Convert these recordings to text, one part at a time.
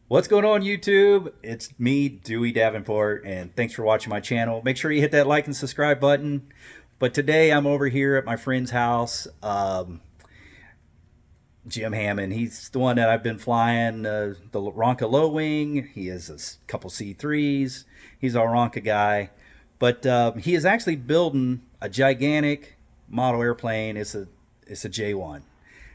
What's going on, YouTube? It's me, Dewey Davenport, and thanks for watching my channel. Make sure you hit that like and subscribe button. But today I'm over here at my friend's house, Jim Hammond. He's the one that I've been flying the Ronca low wing. He has a couple C3s. He's our Ronca guy. But he is actually building a gigantic model airplane. It's a J-1.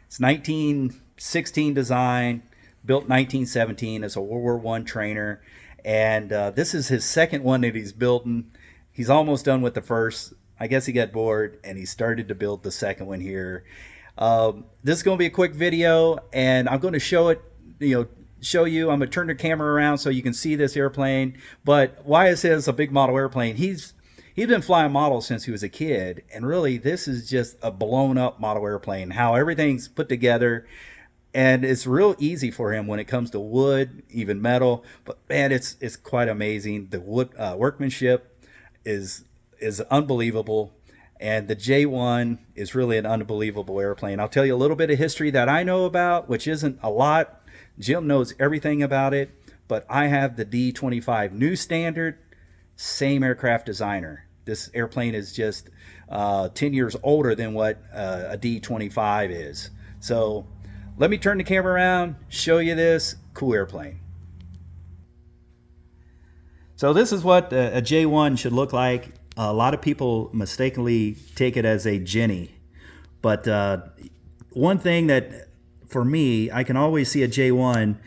It's 1916 design, built 1917 as a World War One trainer, and this is his second one that he's building. He's almost done with the first. I guess he got bored and he started to build the second one here. This is going to be a quick video, and I'm going to show it. Show you. I'm going to turn the camera around so you can see this airplane. But why is this a big model airplane? He's been flying models since he was a kid, and really this is just a blown up model airplane. How everything's put together, and it's real easy for him when it comes to wood, even metal. But man, it's quite amazing. The wood workmanship is unbelievable, and the J-1 is really an unbelievable airplane. I'll tell you a little bit of history that I know about, which isn't a lot. Jim knows everything about it, but I have the D-25 new standard, same aircraft designer. This airplane is just 10 years older than what a D-25 is. So let me turn the camera around, show you this cool airplane. So this is what a J-1 should look like. A lot of people mistakenly take it as a Jenny, but one thing that for me, I can always see a J-1,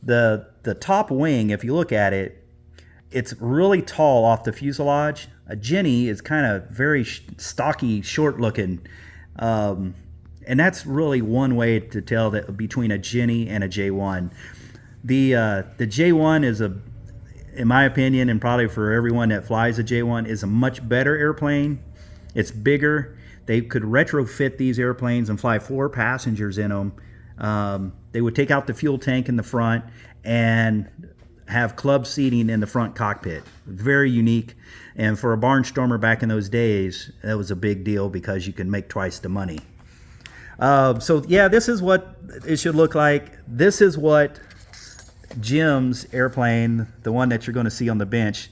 the top wing, if you look at it, it's really tall off the fuselage. A Jenny is kind of very stocky, short looking, and that's really one way to tell that between a Jenny and a J-1. The J-1 is in my opinion, and probably for everyone that flies a J-1, is a much better airplane. It's bigger. They could retrofit these airplanes and fly 4 passengers in them. They would take out the fuel tank in the front and have club seating in the front cockpit. Very unique. And for a barnstormer back in those days, that was a big deal because you can make twice the money. So yeah, this is what it should look like. This is what Jim's airplane, the one that you're going to see on the bench.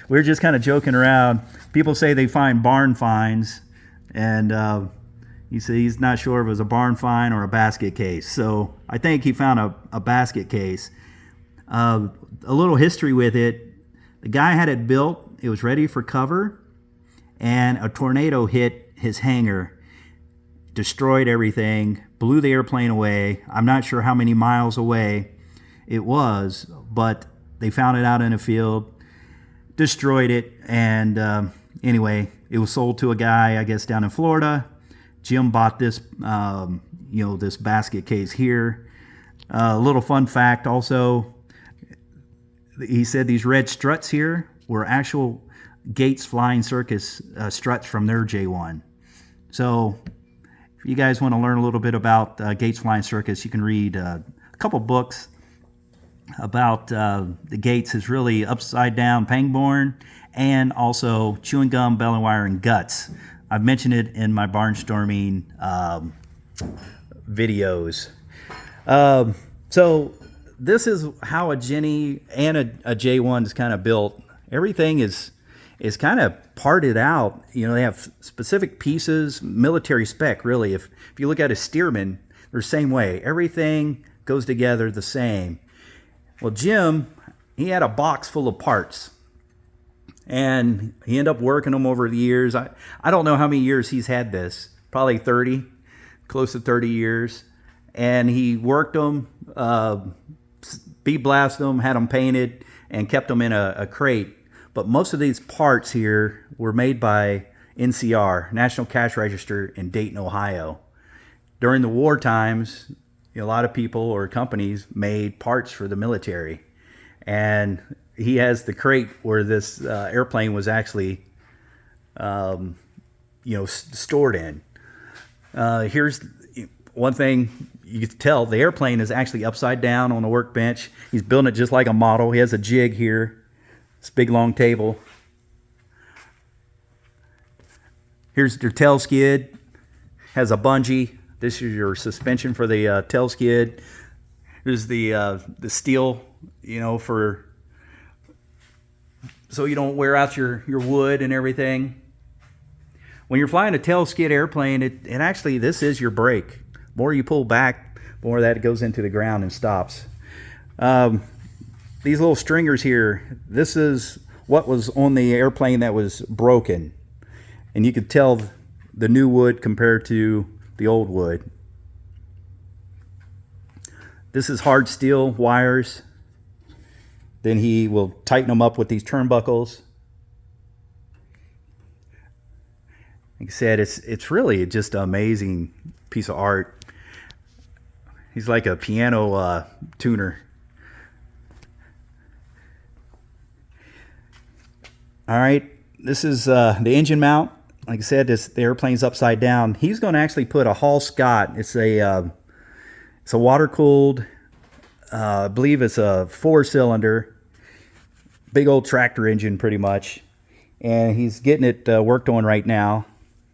We're just kind of joking around. People say they find barn finds, and he said he's not sure if it was a barn find or a basket case. So I think he found a basket case. A little history with it. The guy had it built. It was ready for cover, and a tornado hit his hangar, destroyed everything, blew the airplane away. I'm not sure how many miles away it was, but they found it out in a field, destroyed it, and anyway, it was sold to a guy, I guess, down in Florida. Jim bought this, this basket case here. A little fun fact also, he said these red struts here were actual Gates Flying Circus struts from their J-1. So if you guys want to learn a little bit about Gates Flying Circus, you can read a couple books about the Gates. Is really Upside Down Pangborn, and also Chewing Gum, Bell and Wire, and Guts. I've mentioned it in my barnstorming videos. So this is how a Jenny and a J-1 is kind of built. Everything is kind of parted out. They have specific pieces, military spec really. If you look at a Stearman, they're the same way. Everything goes together the same. Well, Jim, he had a box full of parts, and he ended up working them over the years. I don't know how many years he's had this, probably 30, close to 30 years. And he worked them, bead blasted them, had them painted, and kept them in a crate. But most of these parts here were made by NCR, National Cash Register in Dayton, Ohio. During the war times, a lot of people or companies made parts for the military, and he has the crate where this airplane was actually, stored in. Here's one thing you can tell: the airplane is actually upside down on the workbench. He's building it just like a model. He has a jig here, this big long table. Here's your tail skid, has a bungee. This is your suspension for the tail skid. There's the steel, for so you don't wear out your wood and everything. When you're flying a tail skid airplane, it actually, this is your brake. The more you pull back, the more that goes into the ground and stops. These little stringers here, this is what was on the airplane that was broken. And you could tell the new wood compared to the old wood. This is hard steel wires. Then he will tighten them up with these turnbuckles. Like I said, it's really just an amazing piece of art. He's like a piano tuner. All right, this is the engine mount. Like I said, the airplane's upside down. He's going to actually put a Hall Scott. It's a water-cooled, I believe it's a 4-cylinder, big old tractor engine pretty much. And he's getting it worked on right now.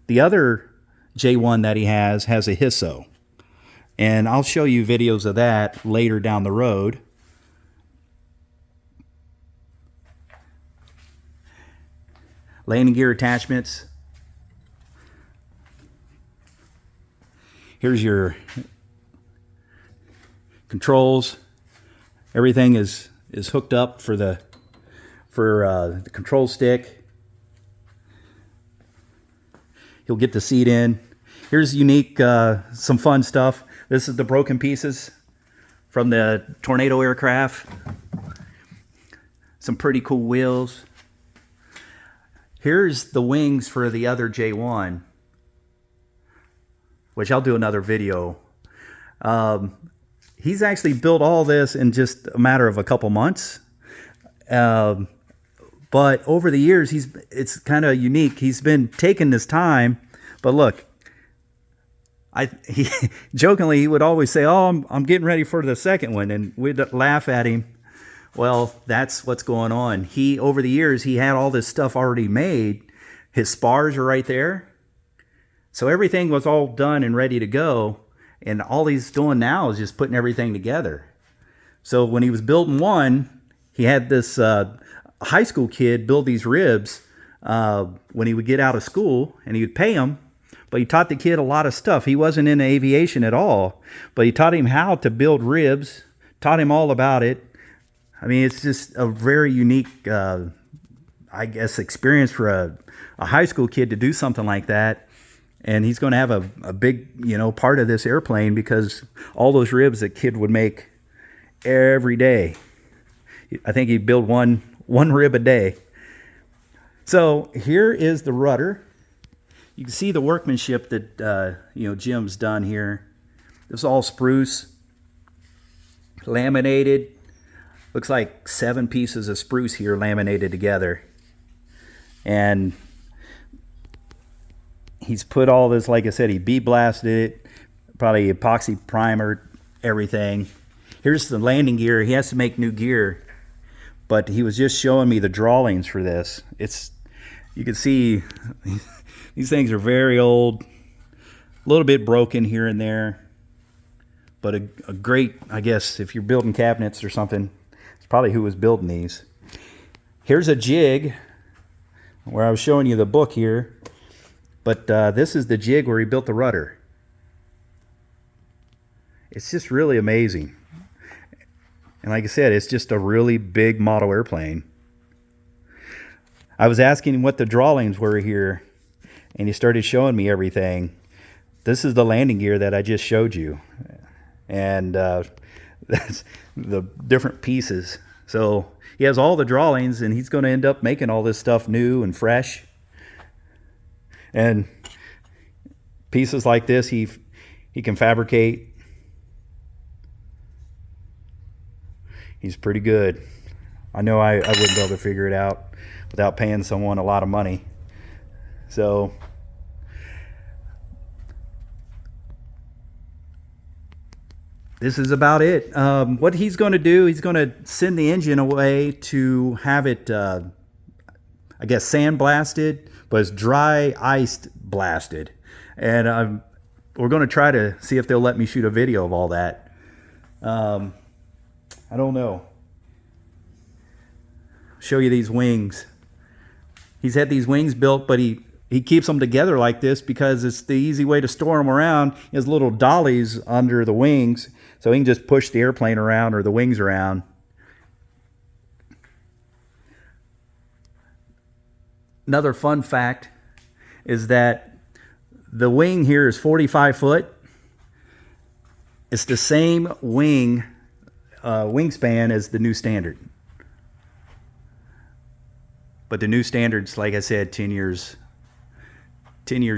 The other J-1 that he has a Hisso. And I'll show you videos of that later down the road. Landing gear attachments. Here's your controls. Everything is hooked up for the control stick. He'll get the seat in. Here's unique, some fun stuff. This is the broken pieces from the Tornado aircraft. Some pretty cool wheels. Here's the wings for the other J-1, which I'll do another video. He's actually built all this in just a matter of a couple months. But over the years, it's kind of unique. He's been taking this time, but look, he jokingly, he would always say, "Oh, I'm getting ready for the second one," and we'd laugh at him. Well, that's what's going on. Over the years, he had all this stuff already made. His spars are right there. So everything was all done and ready to go. And all he's doing now is just putting everything together. So when he was building one, he had this high school kid build these ribs when he would get out of school, and he would pay him. But he taught the kid a lot of stuff. He wasn't in aviation at all, but he taught him how to build ribs, taught him all about it. I mean, it's just a very unique, I guess, experience for a high school kid to do something like that. And he's going to have a big, part of this airplane, because all those ribs that kid would make every day. I think he'd build one rib a day. So here is the rudder. You can see the workmanship that Jim's done here. This is all spruce, laminated. Looks like 7 pieces of spruce here laminated together. And he's put all this, like I said, he bead blasted it, probably epoxy primer, everything. Here's the landing gear. He has to make new gear, but he was just showing me the drawings for this. You can see these things are very old, a little bit broken here and there, but a great, I guess, if you're building cabinets or something, it's probably who was building these. Here's a jig where I was showing you the book here. But this is the jig where he built the rudder. It's just really amazing. And like I said, it's just a really big model airplane. I was asking him what the drawings were here, and he started showing me everything. This is the landing gear that I just showed you. And that's the different pieces. So he has all the drawings, and he's going to end up making all this stuff new and fresh. And pieces like this, he can fabricate. He's pretty good. I know I wouldn't be able to figure it out without paying someone a lot of money. So this is about it. What he's going to do, he's going to send the engine away to have it, I guess, sandblasted, but it's dry iced blasted. And we're going to try to see if they'll let me shoot a video of all that. I don't know. Show you these wings. He's had these wings built, but he keeps them together like this because it's the easy way to store them around. He has little dollies under the wings, so he can just push the airplane around or the wings around. Another fun fact is that the wing here is 45 foot. It's the same wingspan as the new standard. But the new standard's, like I said, 10 years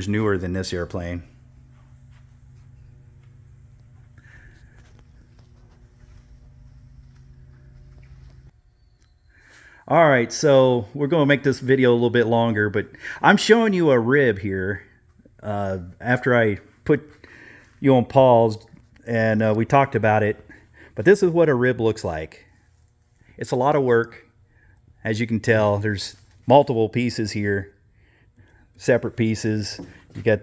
newer than this airplane. All right, so we're going to make this video a little bit longer, but I'm showing you a rib here after I put you on pause and we talked about it. But this is what a rib looks like. It's a lot of work. As you can tell, there's multiple pieces here, separate pieces. You got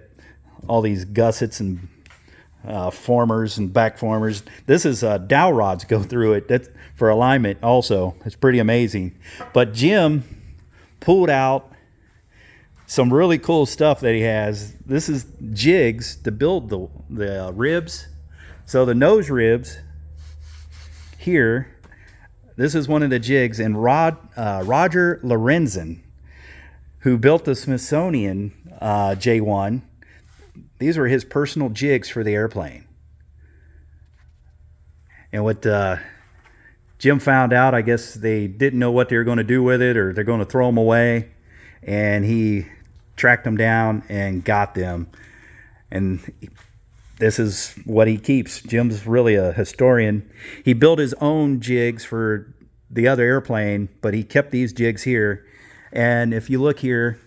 all these gussets and formers and back formers. This is dowel rods go through it. That's for alignment also. It's pretty amazing. But Jim pulled out some really cool stuff that he has. This is jigs to build the ribs. So the nose ribs here, this is one of the jigs, and Roger Lorenzen, who built the Smithsonian J-1, these were his personal jigs for the airplane. And what Jim found out, I guess they didn't know what they were going to do with it, or they're going to throw them away, and he tracked them down and got them. And this is what he keeps. Jim's really a historian. He built his own jigs for the other airplane, but he kept these jigs here. And if you look here,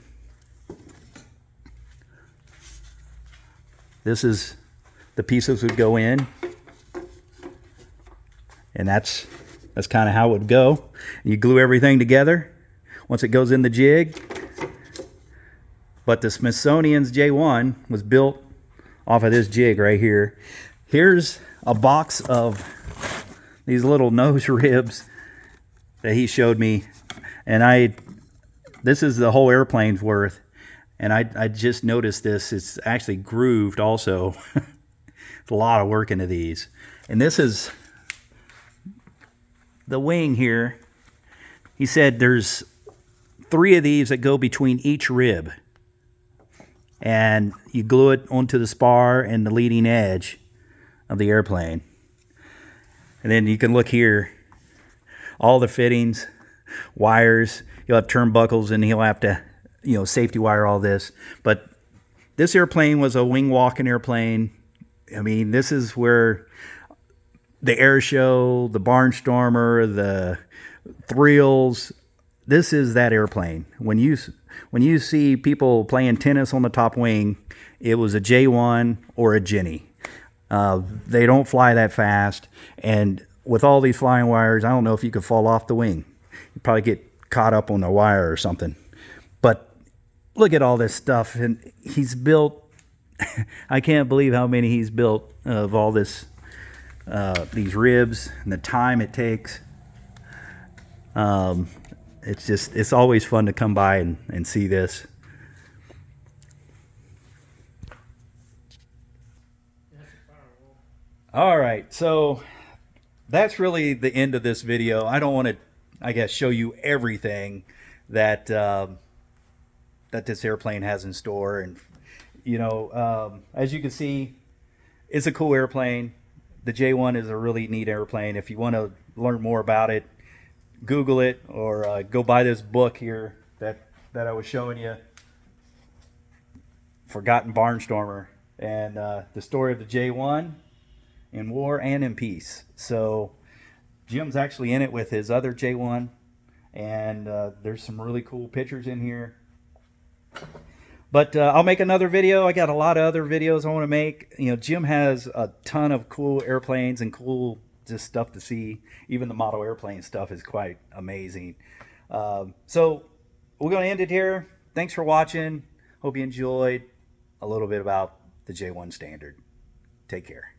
this is the pieces would go in, and that's kind of how it would go. You glue everything together once it goes in the jig. But the Smithsonian's J-1 was built off of this jig right here. Here's a box of these little nose ribs that he showed me, and this is the whole airplane's worth. And I just noticed this. It's actually grooved also. It's a lot of work into these. And this is the wing here. He said there's 3 of these that go between each rib. And you glue it onto the spar and the leading edge of the airplane. And then you can look here. All the fittings, wires. You'll have turnbuckles, and he'll have to safety wire all this. But this airplane was a wing walking airplane. I mean, this is where the air show, the Barnstormer, the thrills, this is that airplane. When you see people playing tennis on the top wing, it was a J-1 or a Jenny. They don't fly that fast, and with all these flying wires, I don't know if you could fall off the wing. You'd probably get caught up on the wire or something. But look at all this stuff, and he's built, I can't believe how many he's built of all this, these ribs and the time it takes. It's always fun to come by and see this. All right, so that's really the end of this video. I don't want to, I guess, show you everything that that this airplane has in store. And as you can see, it's a cool airplane. The J-1 is a really neat airplane. If you want to learn more about it, Google it, or go buy this book here that I was showing you, Forgotten Barnstormer, and the story of the J-1 in war and in peace. So Jim's actually in it with his other J-1, and there's some really cool pictures in here. But I'll make another video. I got a lot of other videos I want to make. Jim has a ton of cool airplanes and cool just stuff to see. Even the model airplane stuff is quite amazing. So we're going to end it here. Thanks for watching. Hope you enjoyed a little bit about the J-1 Standard. Take care.